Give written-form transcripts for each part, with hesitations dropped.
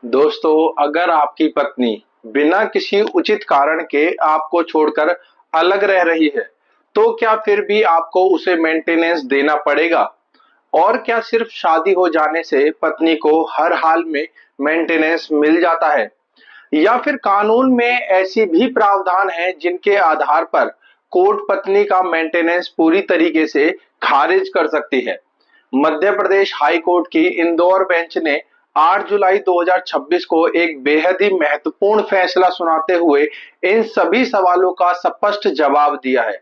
दोस्तों, अगर आपकी पत्नी बिना किसी उचित कारण के आपको छोड़कर अलग रह रही है, तो क्या फिर भी आपको उसे मेंटेनेंस देना पड़ेगा? और क्या सिर्फ शादी हो जाने से पत्नी को हर हाल में मेंटेनेंस मिल जाता है? या फिर कानून में ऐसी भी प्रावधान हैं जिनके आधार पर कोर्ट पत्नी का मेंटेनेंस पूरी तरीके से खारिज कर सकती है? मध्य प्रदेश हाई कोर्ट की इंदौर बेंच ने 8 जुलाई 2026 को एक बेहद ही महत्वपूर्ण फैसला सुनाते हुए इन सभी सवालों का स्पष्ट जवाब दिया है।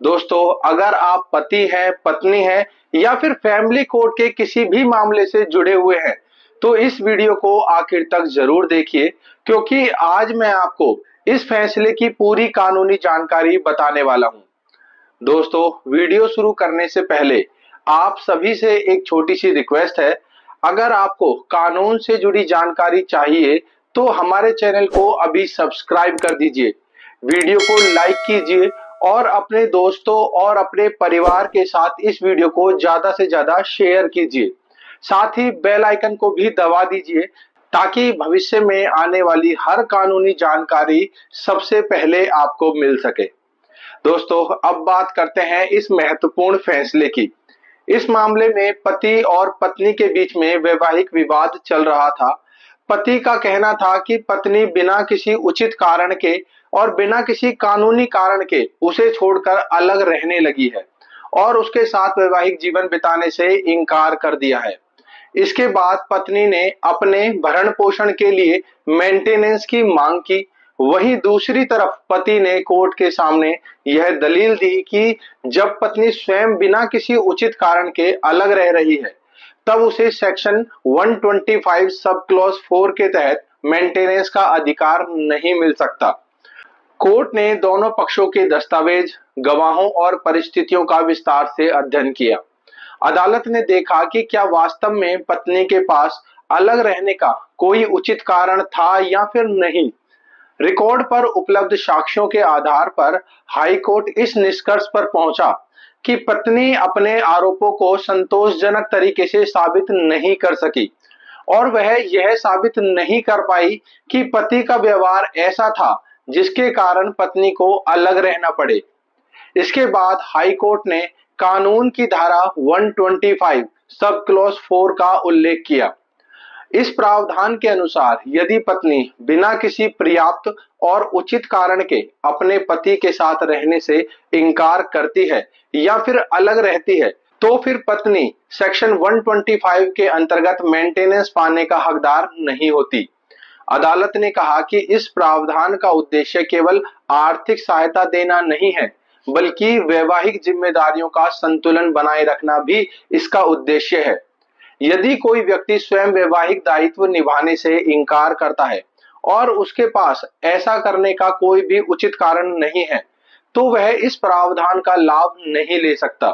दोस्तों, अगर आप पति हैं, पत्नी हैं या फिर फैमिली कोर्ट के किसी भी मामले से जुड़े हुए हैं, तो इस वीडियो को आखिर तक जरूर देखिए, क्योंकि आज मैं आपको इस फैसले की पूरी कानूनी जानकारी बताने वाला हूं। दोस्तों, वीडियो शुरू करने से पहले आप सभी से एक छोटी सी रिक्वेस्ट है। अगर आपको कानून से जुड़ी जानकारी चाहिए तो हमारे चैनल को अभी सब्सक्राइब कर दीजिए, वीडियो को लाइक कीजिए और अपने दोस्तों और अपने परिवार के साथ इस वीडियो को ज्यादा से ज्यादा शेयर कीजिए। साथ ही बेल आइकन को भी दबा दीजिए ताकि भविष्य में आने वाली हर कानूनी जानकारी सबसे पहले आपको मिल सके। दोस्तों, अब बात करते हैं इस महत्वपूर्ण फैसले की। इस मामले में पति और पत्नी के बीच में वैवाहिक विवाद चल रहा था। पति का कहना था कि पत्नी बिना किसी उचित कारण के और बिना किसी कानूनी कारण के उसे छोड़कर अलग रहने लगी है और उसके साथ वैवाहिक जीवन बिताने से इनकार कर दिया है। इसके बाद पत्नी ने अपने भरण पोषण के लिए मेंटेनेंस की मांग की। वहीं दूसरी तरफ पति ने कोर्ट के सामने यह दलील दी कि जब पत्नी स्वयं बिना किसी उचित कारण के अलग रह रही है, तब उसे सेक्शन 125 सब क्लॉज 4 के तहत मेंटेनेंस का अधिकार नहीं मिल सकता। कोर्ट ने दोनों पक्षों के दस्तावेज, गवाहों और परिस्थितियों का विस्तार से अध्ययन किया। अदालत ने देखा कि क्या वास्तव में पत्नी के पास अलग रहने का कोई उचित कारण था या फिर नहीं। रिकॉर्ड पर उपलब्ध साक्ष्यों के आधार पर हाई कोर्ट इस निष्कर्ष पर पहुंचा कि पत्नी अपने आरोपों को संतोषजनक तरीके से साबित नहीं कर सकी और वह यह साबित नहीं कर पाई कि पति का व्यवहार ऐसा था जिसके कारण पत्नी को अलग रहना पड़े। इसके बाद हाई कोर्ट ने कानून की धारा 125 सब क्लॉज 4 का उल्लेख किया। इस प्रावधान के अनुसार यदि पत्नी बिना किसी पर्याप्त और उचित कारण के अपने पति के साथ रहने से इनकार करती है या फिर अलग रहती है, तो फिर पत्नी सेक्शन 125 के अंतर्गत मेंटेनेंस पाने का हकदार नहीं होती। अदालत ने कहा कि इस प्रावधान का उद्देश्य केवल आर्थिक सहायता देना नहीं है, बल्कि वैवाहिक जिम्मेदारियों का संतुलन बनाए रखना भी इसका उद्देश्य है। यदि कोई व्यक्ति स्वयं वैवाहिक दायित्व निभाने से इनकार करता है और उसके पास ऐसा करने का कोई भी उचित कारण नहीं है, तो वह इस प्रावधान का लाभ नहीं ले सकता।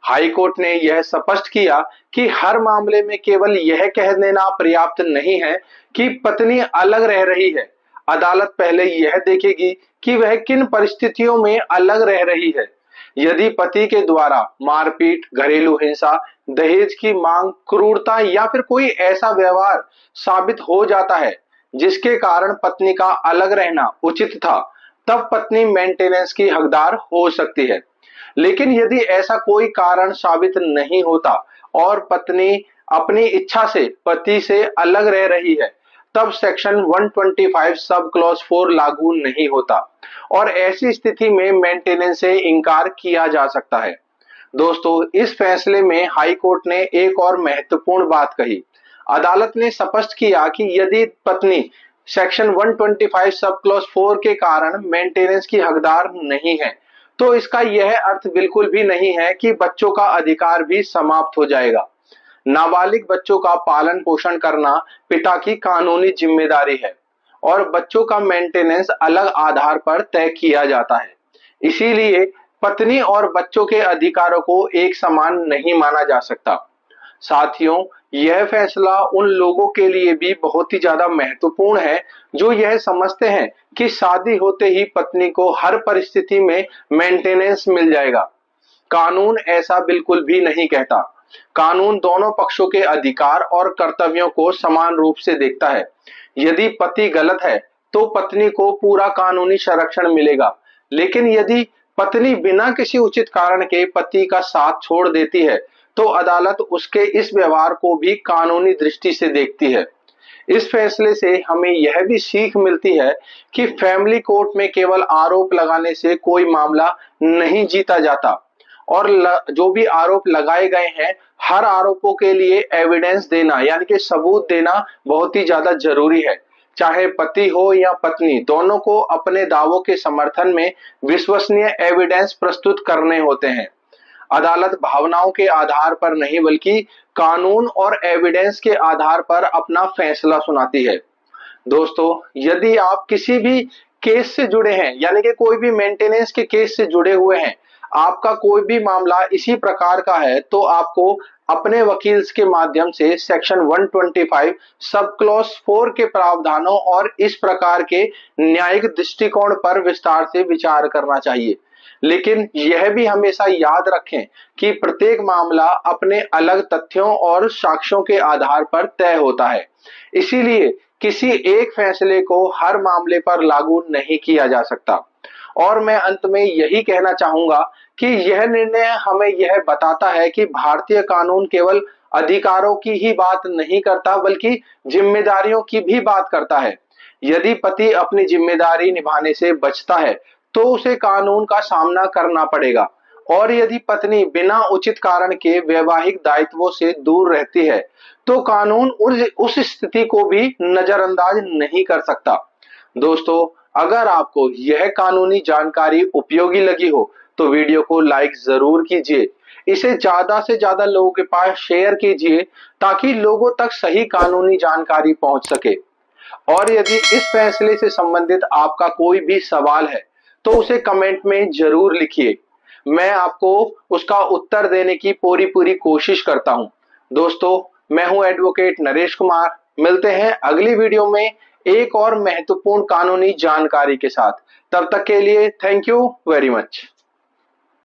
हाई कोर्ट ने यह स्पष्ट किया कि हर मामले में केवल यह कह देना पर्याप्त नहीं है कि पत्नी अलग रह रही है। अदालत पहले यह देखेगी कि वह किन परिस्थितियों में अलग रह रही है। यदि पति के द्वारा मारपीट, घरेलू हिंसा, दहेज की मांग, क्रूरता या फिर कोई ऐसा व्यवहार साबित हो जाता है जिसके कारण पत्नी का अलग रहना उचित था, तब पत्नी मेंटेनेंस की हकदार हो सकती है। लेकिन यदि ऐसा कोई कारण साबित नहीं होता और पत्नी अपनी इच्छा से पति से अलग रह रही है, तब सेक्शन 125 सब क्लॉज 4 लागू नहीं होता और ऐसी स्थिति में मेंटेनेंस से इनकार किया जा सकता है। दोस्तों, इस फैसले में हाई कोर्ट ने एक और महत्वपूर्ण बात कही। अदालत ने स्पष्ट किया कि यदि पत्नी सेक्शन 125 सब क्लॉज 4 के कारण मेंटेनेंस की हकदार नहीं है, तो इसका यह अर्थ बिल्कुल भी नहीं है कि बच्चों का अधिकार भी समाप्त हो जाएगा। नाबालिग बच्चों का पालन पोषण करना पिता की कानूनी जिम्मेदारी है और बच्चों का मेंटेनेंस अलग आधार पर तय किया जाता है। इसीलिए पत्नी और बच्चों के अधिकारों को एक समान नहीं माना जा सकता। साथियों, यह फैसला उन लोगों के लिए भी बहुत ही ज्यादा महत्वपूर्ण है जो यह समझते हैं कि शादी होते ही पत्नी को हर परिस्थिति में मेंटेनेंस मिल जाएगा। कानून ऐसा बिल्कुल भी नहीं कहता। कानून दोनों पक्षों के अधिकार और कर्तव्यों को समान रूप से देखता है। यदि पति गलत है तो पत्नी को पूरा कानूनी संरक्षण मिलेगा, लेकिन यदि पत्नी बिना किसी उचित कारण के पति का साथ छोड़ देती है तो अदालत उसके इस व्यवहार को भी कानूनी दृष्टि से देखती है। इस फैसले से हमें यह भी सीख मिलती है कि फैमिली कोर्ट में केवल आरोप लगाने से कोई मामला नहीं जीता जाता, और जो भी आरोप लगाए गए हैं, हर आरोपों के लिए एविडेंस देना यानी कि सबूत देना बहुत ही ज्यादा जरूरी है। चाहे पति हो या पत्नी, दोनों को अपने दावों के समर्थन में विश्वसनीय एविडेंस प्रस्तुत करने होते हैं। अदालत भावनाओं के आधार पर नहीं बल्कि कानून और एविडेंस के आधार पर अपना फैसला सुनाती है। दोस्तों, यदि आप किसी भी केस से जुड़े हैं यानी कि कोई भी मेंटेनेंस के केस से जुड़े हुए हैं, आपका कोई भी मामला इसी प्रकार का है, तो आपको अपने वकील के माध्यम से सेक्शन 125 सब क्लॉज 4 के प्रावधानों और इस प्रकार के न्यायिक दृष्टिकोण पर विस्तार से विचार करना चाहिए। लेकिन यह भी हमेशा याद रखें कि प्रत्येक मामला अपने अलग तथ्यों और साक्ष्यों के आधार पर तय होता है, इसीलिए किसी एक फैसले को हर मामले पर लागू नहीं किया जा सकता। और मैं अंत में यही कहना चाहूंगा कि यह निर्णय हमें यह बताता है कि भारतीय कानून केवल अधिकारों की ही बात नहीं करता बल्कि जिम्मेदारियों की भी बात करता है। यदि पति अपनी जिम्मेदारी निभाने से बचता है तो उसे कानून का सामना करना पड़ेगा, और यदि पत्नी बिना उचित कारण के वैवाहिक दायित्वों से दूर रहती है तो कानून उस स्थिति को भी नजरअंदाज नहीं कर सकता। दोस्तों, अगर आपको यह कानूनी जानकारी उपयोगी लगी हो तो वीडियो को लाइक जरूर कीजिए, इसे ज्यादा से ज्यादा लोगों के पास शेयर कीजिए ताकि लोगों तक सही कानूनी जानकारी पहुंच सके। और यदि इस फैसले से संबंधित आपका कोई भी सवाल है तो उसे कमेंट में जरूर लिखिए, मैं आपको उसका उत्तर देने की पूरी पूरी कोशिश करता हूं। दोस्तों, मैं हूं एडवोकेट नरेश कुमार। मिलते हैं अगली वीडियो में एक और महत्वपूर्ण कानूनी जानकारी के साथ। तब तक के लिए थैंक यू वेरी मच।